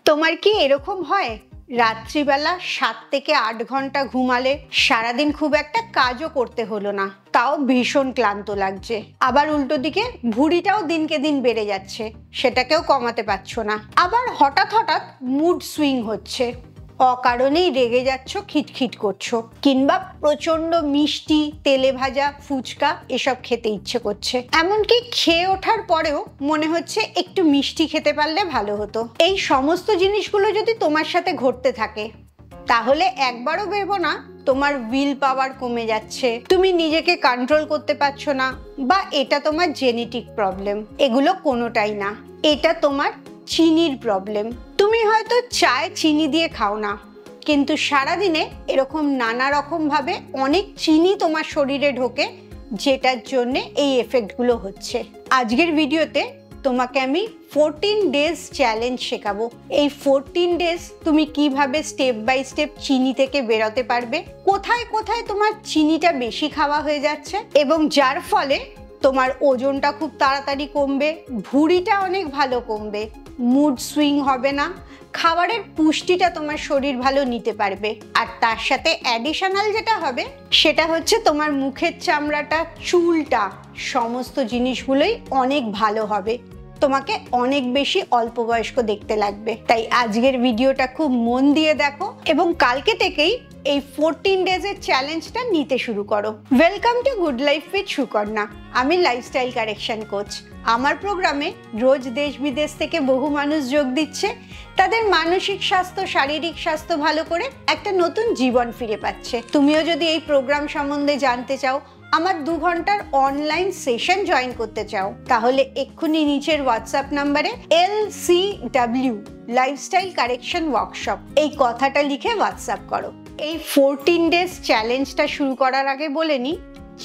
তোমার কি এরকম হয় রাত্রিবেলা 7 থেকে 8 ঘন্টা ঘুমালে সারাদিন খুব একটা কাজও করতে হলো না, তাও ভীষণ ক্লান্ত লাগছে, আবার উল্টো দিকে ভুঁড়িটাও দিনকে দিন বেড়ে যাচ্ছে, সেটাকেও কমাতে পারছো না, আবার হঠাৎ হঠাৎ মুড সুইং হচ্ছে, অকারণেই রেগে যাচ্ছ, খিটখিট করছো, কিংবা প্রচন্ড মিষ্টি তেলে ভাজা ফুচকা এসব খেতে ইচ্ছে করছে, এমনকি খেয়ে ওঠার পরেও মনে হচ্ছে একটু মিষ্টি খেতে পারলে ভালো হতো। এই সমস্ত জিনিসগুলো যদি তোমার সাথে ঘটতে থাকে তাহলে একবারও ভেবো না তোমার উইল পাওয়ার কমে যাচ্ছে, তুমি নিজেকে কন্ট্রোল করতে পারছো না, বা এটা তোমার জেনেটিক প্রবলেম। এগুলো কোনোটাই না, এটা তোমার চিনির প্রবলেম। তুমি হয়তো চায়ে চিনি দিয়ে খাও না, কিন্তু সারাদিনে এরকম নানা রকম ভাবে অনেক চিনি তোমার শরীরে ঢোকে, যেটার জন্যে এই এফেক্টগুলো হচ্ছে। আজকের ভিডিওতে তোমাকে আমি 14 ডেজ চ্যালেঞ্জ শেখাবো। এই 14 ডেজ তুমি কিভাবে স্টেপ বাই স্টেপ চিনি থেকে বেরোতে পারবে, কোথায় কোথায় তোমার চিনিটা বেশি খাওয়া হয়ে যাচ্ছে, এবং যার ফলে তোমার ওজনটা খুব তাড়াতাড়ি কমবে, ভুঁড়িটা অনেক ভালো কমবে, মুড সুইং হবে না, খাবারের পুষ্টিটা তোমার শরীর ভালো নিতে পারবে, আর তার সাথে অ্যাডিশনাল যেটা হবে সেটা হচ্ছে তোমার মুখের চামড়াটা, চুলটা, সমস্ত জিনিসগুলোই অনেক ভালো হবে, তোমাকে অনেক বেশি অল্প বয়স্ক দেখতে লাগবে। তাই আজকের ভিডিওটা খুব মন দিয়ে দেখো এবং কালকে থেকেই এই 14 ডেজের চ্যালেঞ্জটা নিতে শুরু করো। Welcome to good life with Sukanya. আমি লাইফস্টাইল কারেকশন কোচ। আমার প্রোগ্রামে রোজ দেশ বিদেশ থেকে বহু মানুষ যোগ দিচ্ছে, তাদের মানসিক স্বাস্থ্য, শারীরিক স্বাস্থ্য ভালো করে একটা নতুন জীবন ফিরে পাচ্ছে। তুমিও যদি এই প্রোগ্রাম সম্বন্ধে জানতে চাও, আমার 2 ঘন্টার অনলাইন সেশন জয়েন করতে চাও, তাহলে এক্ষুনি নিচের হোয়াটসঅ্যাপ নাম্বারে LCW লাইফস্টাইল কারেকশন ওয়ার্কশপ এই কথাটা লিখে হোয়াটসঅ্যাপ করো। এই 14 ডেজ চ্যালেঞ্জটা শুরু করার আগে বলে নি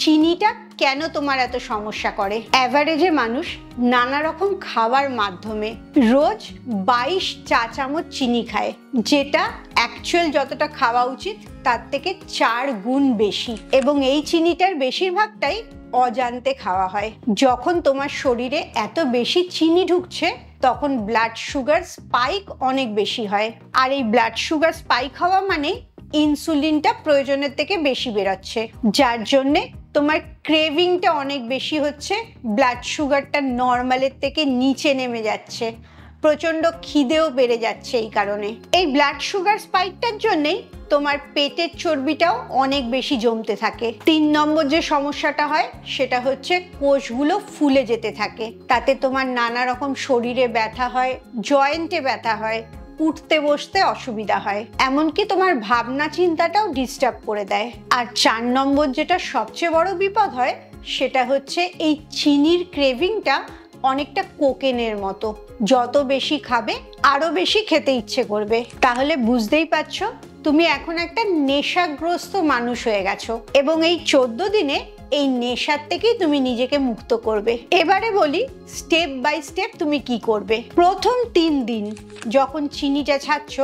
চিনিটা কেন তোমার এত সমস্যা করে। অ্যাভারেজে মানুষ নানা রকম খাওয়ার মাধ্যমে রোজ 22 চা চামচ চিনি খায়, যেটা অ্যাকচুয়াল যতটা খাওয়া উচিত তার থেকে 4 গুণ বেশি, এবং এই চিনিটার বেশিরভাগটাই অজান্তে খাওয়া হয়। যখন তোমার শরীরে এত বেশি চিনি ঢুকছে তখন ব্লাড সুগার স্পাইক অনেক বেশি হয়, আর এই ব্লাড সুগার স্পাইক হওয়া মানে ইনসুলিনটা প্রয়োজনের থেকে বেশি বেরোচ্ছে, যার জন্যে তোমার ক্রেভিংটা অনেক বেশি হচ্ছে, ব্লাড সুগারটা নর্মালের থেকে নিচে নেমে যাচ্ছে, প্রচন্ড খিদেও বেড়ে যাচ্ছে। এই কারণে এই ব্লাড সুগার স্পাইকটার জন্যেই তোমার পেটের চর্বিটাও অনেক বেশি জমতে থাকে। 3 নম্বর যে সমস্যাটা হয় সেটা হচ্ছে কোষগুলো ফুলে যেতে থাকে, তাতে তোমার নানা রকম শরীরে ব্যথা হয়, জয়েন্টে ব্যথা হয়, উঠতে বসতে অসুবিধা হয়, এমনকি তোমার ভাবনা চিন্তাটাও ডিস্টার্ব করে দেয়। আর 4 নম্বর যেটা সবচেয়ে বড় বিপদ হয় সেটা হচ্ছে এই চিনির ক্রেভিংটা অনেকটা কোকেনের মতো, যত বেশি খাবে আরো বেশি খেতে ইচ্ছে করবে। তাহলে বুঝতেই পারছো তুমি এখন একটা নেশাগ্রস্ত মানুষ হয়ে গেছো, এবং এই 14 দিনে এই নেশার থেকেই তুমি নিজেকে মুক্ত করবে। এবারে বলি স্টেপ বাই স্টেপ তুমি কি করবে। প্রথম 3 দিন যখন চিনিটা ছাড়ছ,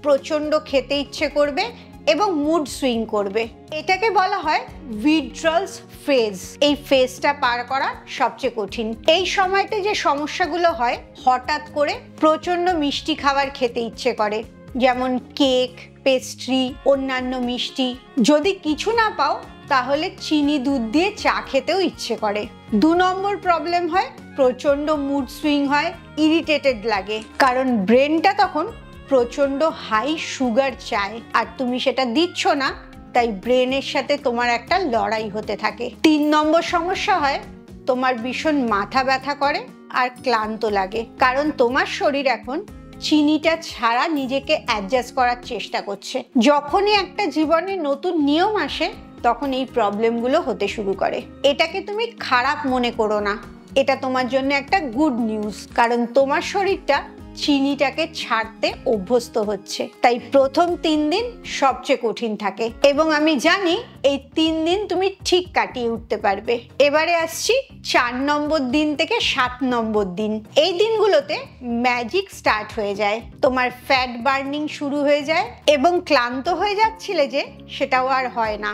প্রচন্ড খেতে ইচ্ছে করবে এবং মুড সুইং করবে, এটাকে বলা হয় উইথড্রলস ফেজ। এই ফেজটা পার করা সবচেয়ে কঠিন। এই সময়তে যে সমস্যাগুলো হয়, হঠাৎ করে প্রচন্ড মিষ্টি খাবার খেতে ইচ্ছে করে, যেমন কেক, পেস্ট্রি, অন্যান্য মিষ্টি। যদি কিছু না পাও তাহলে চিনি দুধ দিয়ে চা খেতেও ইচ্ছে করে। 2 নম্বর প্রবলেম হয় প্রচন্ড মুড সুইং হয়, ইরিটেটেড লাগে, কারণ ব্রেনটা তখন প্রচন্ড হাই সুগার চায় আর তুমি সেটা দিচ্ছ না, তাই ব্রেনের সাথে তোমার একটা লড়াই হতে থাকে। 3 নম্বর সমস্যা হয় তোমার ভীষণ মাথা ব্যথা করে আর ক্লান্ত লাগে, কারণ তোমার শরীর এখন চিনিটা ছাড়া নিজেকে অ্যাডজাস্ট করার চেষ্টা করছে। যখনই একটা জীবনে নতুন নিয়ম আসে তখন এই প্রবলেমগুলো হতে শুরু করে। এটাকে তুমি খারাপ মনে করো না, এটা তোমার জন্য একটা গুড নিউজ, কারণ তোমার শরীরটা চিনিটাকে ছাড়তে অভ্যস্ত হচ্ছে। তাই প্রথম 3 দিন সবচেয়ে কঠিন থাকে, এবং আমি জানি এই 3 দিন তুমি ঠিক কাটিয়ে উঠতে পারবে। এবারে আসছি 4 নম্বর দিন থেকে 7 নম্বর দিন। এই দিনগুলোতে ম্যাজিক স্টার্ট হয়ে যায়, তোমার ফ্যাট বার্নিং শুরু হয়ে যায়, এবং ক্লান্ত হয়ে যাচ্ছিলে যে সেটাও আর হয় না,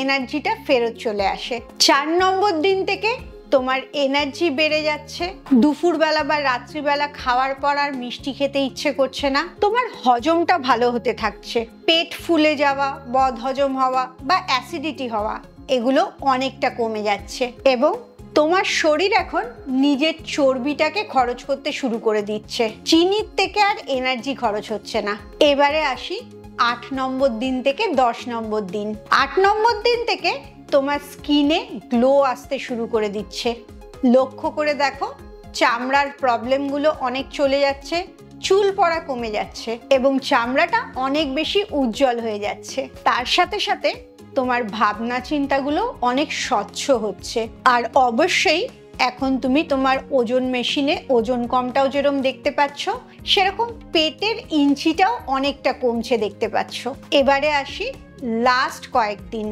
এনার্জিটা ফেরত চলে আসে। 4 নম্বর দিন থেকে তোমার এনার্জি বেড়ে যাচ্ছে, দুপুরবেলা বা রাত্রিবেলা খাওয়ার পর আর মিষ্টি খেতে ইচ্ছে করছে না, তোমার হজমটা ভালো হতে থাকছে, পেট ফুলে যাওয়া, বদহজম হওয়া বা অ্যাসিডিটি হওয়া এগুলো অনেকটা কমে যাচ্ছে এবং তোমার শরীর এখন নিজের চর্বিটাকে খরচ করতে শুরু করে দিচ্ছে, চিনির থেকে আর এনার্জি খরচ হচ্ছে না। এবারে আসি 8 নম্বর দিন থেকে 10 নম্বর দিন। 8 নম্বর দিন থেকে তোমার স্কিনে গ্লো আসতে শুরু করে দিচ্ছে। লক্ষ্য করে দেখো, চামড়ার প্রবলেমগুলো অনেক চলে যাচ্ছে, চুল পড়া কমে যাচ্ছে এবং চামড়াটা অনেক বেশি উজ্জ্বল হয়ে যাচ্ছে। তার সাথে সাথে তোমার ভাবনা চিন্তাগুলো অনেক স্বচ্ছ হচ্ছে। আর অবশ্যই এখন তুমি তোমার ওজন মেশিনে ওজন কমটাও যেরকম দেখতে পাচ্ছ, সেরকম পেটের ইঞ্চিটাও অনেকটা কমছে দেখতে পাচ্ছ। এবারে আসি লাস্ট কয়েকদিন,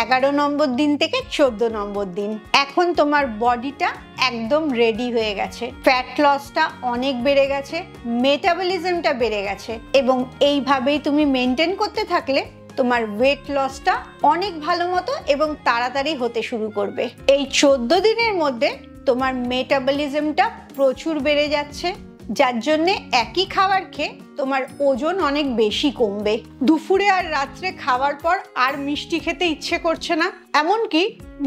11 নম্বর দিন থেকে 14 নম্বর দিন। এখন তোমার বডিটা একদম রেডি হয়ে গেছে, ফ্যাট লসটা অনেক বেড়ে গেছে, মেটাবলিজমটা বেড়ে গেছে এবং এইভাবেই তুমি মেনটেন করতে থাকলে তোমার ওয়েট লসটা অনেক ভালো মতো এবং তাড়াতাড়ি হতে শুরু করবে। এই 14 দিনের মধ্যে তোমার মেটাবলিজমটা প্রচুর বেড়ে যাচ্ছে, যার জন্যে একই খাবার খেয়ে তোমার ওজন অনেক বেশি কমবে। দুপুরে আর রাত্রে খাওয়ার পর আর মিষ্টি খেতে ইচ্ছে করছে না, এমনকি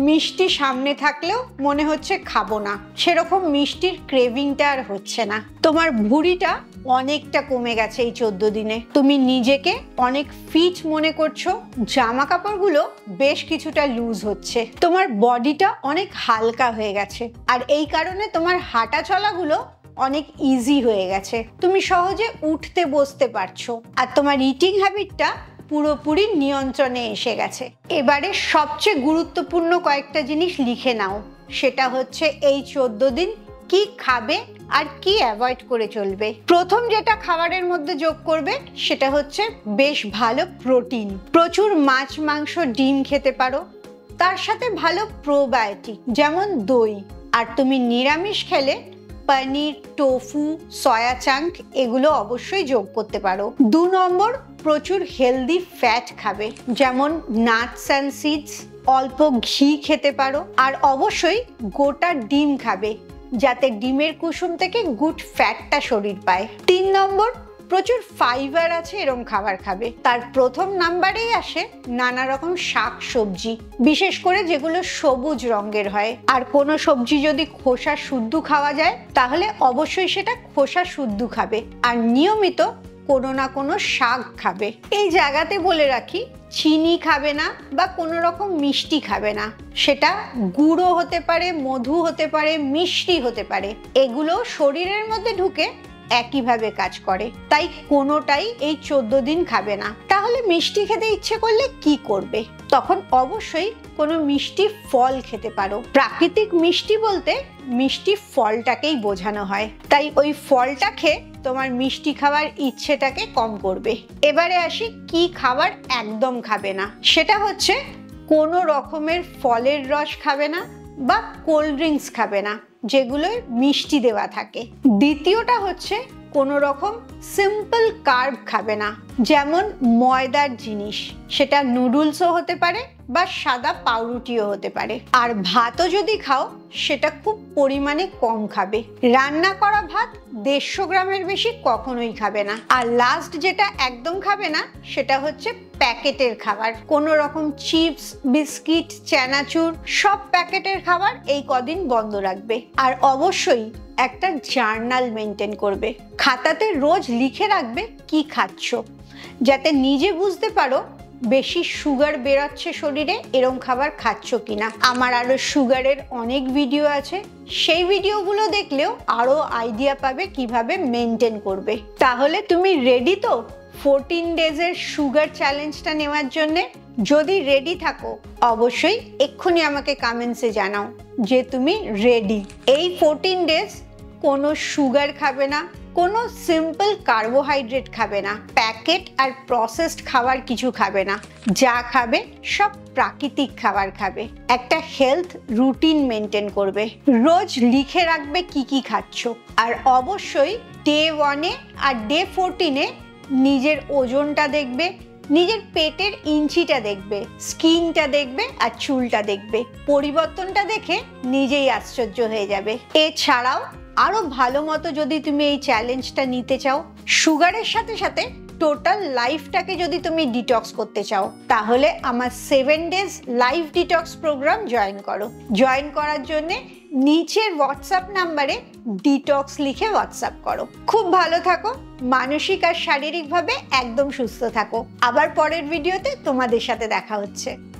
মিষ্টি সামনে থাকলেও মনে হচ্ছে খাবো না, সেরকম মিষ্টির ক্রেভিংটা আর হচ্ছে না। তোমার ভুঁড়িটা অনেকটা কমে গেছে এই 14 দিনে, তুমি নিজেকে অনেক ফিট মনে করছো, জামা কাপড়গুলো বেশ কিছুটা লুজ হচ্ছে, তোমার বডিটা অনেক হালকা হয়ে গেছে আর এই কারণে তোমার হাঁটা চলাগুলো অনেক ইজি হয়ে গেছে, তুমি সহজে উঠতে বসতে পারছো আর তোমার ইটিং হ্যাবিটটা পুরোপুরি নিয়ন্ত্রণে এসে গেছে। এবারে সবচেয়ে গুরুত্বপূর্ণ কয়েকটা জিনিস লিখে নাও, সেটা হচ্ছে এই 14 দিন কি খাবে আর কি অ্যাভয়েড করে চলবে। প্রথম যেটা খাবারের মধ্যে যোগ করবে সেটা হচ্ছে বেশ ভালো প্রোটিন, প্রচুর মাছ মাংস ডিম খেতে পারো, তার সাথে ভালো প্রোবায়োটিক যেমন দই, আর তুমি নিরামিষ খেলে পনির, টোফু, সয়া চাঙ্ক এগুলো অবশ্যই যোগ করতে পারো। 2 নম্বর, প্রচুর হেলদি ফ্যাট খাবে, যেমন নাটস অ্যান্ড সিডস, অল্প ঘি খেতে পারো আর অবশ্যই গোটা ডিম খাবে, যাতে ডিমের কুসুম থেকে গুড ফ্যাটটা শরীর পায়। 3 নম্বর, প্রচুর ফাইবার আছে এরকম খাবার খাবে, তার প্রথম নাম্বারেই আসে নানা রকম শাক সবজি, বিশেষ করে যেগুলো সবুজ রঙের হয়, আর কোনো সবজি যদি খোসা শুদ্ধ খাওয়া যায় তাহলে অবশ্যই সেটা খোসা শুদ্ধ খাবে আর নিয়মিত কোনো না কোনো শাক খাবে। এই জায়গাতে বলে রাখি, চিনি খাবে না বা কোনো রকম মিষ্টি খাবে না, সেটা গুঁড়ো হতে পারে, মধু হতে পারে, মিষ্টি হতে পারে, এগুলো শরীরের মধ্যে ঢুকে একইভাবে কাজ করে, তাই কোনোটাই এই 14 দিন খাবে না। তাহলে মিষ্টি খেতে ইচ্ছে করলে কি করবে? তখন অবশ্যই কোনো মিষ্টি ফল খেতে পারো। প্রাকৃতিক মিষ্টি বলতে মিষ্টি ফলটাকেই বোঝানো হয়, তাই ওই ফলটা খেয়ে তোমার মিষ্টি খাওয়ার ইচ্ছেটাকে কম করবে। এবারে আসি কি খাবার একদম খাবে না, সেটা হচ্ছে কোনো রকমের ফলের রস খাবে না বা কোল্ড ড্রিঙ্কস খাবে না যেগুলোয় মিষ্টি দেওয়া থাকে। দ্বিতীয়টা হচ্ছে কোনো রকম সিম্পল কার্ব খাবে না, যেমন ময়দার জিনিস, সেটা নুডলসও হতে পারে বা সাদা পাউরুটিও হতে পারে। আর ভাতও যদি খাও সেটা খুব পরিমাণে কম খাবে, রান্না করা ভাত 150 গ্রামের বেশি কখনোই খাবে না। আর লাস্ট যেটা একদম খাবে না সেটা হচ্ছে প্যাকেটের খাবার, কোনো রকম চিপস, বিস্কিট, চানাচুর সব প্যাকেটের খাবার এই কদিন বন্ধ রাখবে। আর অবশ্যই একটা জার্নাল মেনটেন করবে, খাতাতে রোজ লিখে রাখবে কি খাচ্ছ, যাতে নিজে বুঝতে পারো বেশি সুগার বেরোচ্ছে শরীরে, এরম খাবার খাচ্ছ কিনা। আমার আরো সুগারের অনেক ভিডিও আছে, সেই ভিডিওগুলো দেখলেও আরো আইডিয়া পাবে কিভাবে মেনটেন করবে। তাহলে তুমি রেডি তো 14 ডেজের সুগার চ্যালেঞ্জটা নেওয়ার জন্যে? যদি রেডি থাকো অবশ্যই এক্ষুনি আমাকে কমেন্টসে জানাও যে তুমি রেডি। এই 14 ডেজ কোনো সুগার খাবে না, কোনো সিম্পল কার্বোহাইড্রেট খাবে না, প্যাকেট আর প্রসেসড খাবার কিছু খাবে না, যা খাবে সব প্রাকৃতিক খাবার খাবে। একটা হেলথ রুটিন মেনটেন করবে, রোজ লিখে রাখবে কি কি খাচ্ছ। আর অবশ্যই ডে 1-এ আর ডে 14-এ নিজের ওজনটা দেখবে, নিজের পেটের ইঞ্চিটা দেখবে, স্কিনটা দেখবে আর চুলটা দেখবে। পরিবর্তনটা দেখে নিজেই আশ্চর্য হয়ে যাবে। এছাড়াও আরো ভালো মতো যদি তুমি এই চ্যালেঞ্জটা নিতে চাও, সুগারের সাথে সাথে টোটাল লাইফটাকে যদি তুমি ডিটক্স করতে চাও, তাহলে আমার 7 days live detox program join করো। জয়েন করার জন্য নিচের হোয়াটসঅ্যাপ নাম্বারে ডিটক্স লিখে হোয়াটসঅ্যাপ করো। খুব ভালো থাকো, মানসিক আর শারীরিকভাবে একদম সুস্থ থাকো। আবার পরের ভিডিওতে তোমাদের সাথে দেখা হচ্ছে।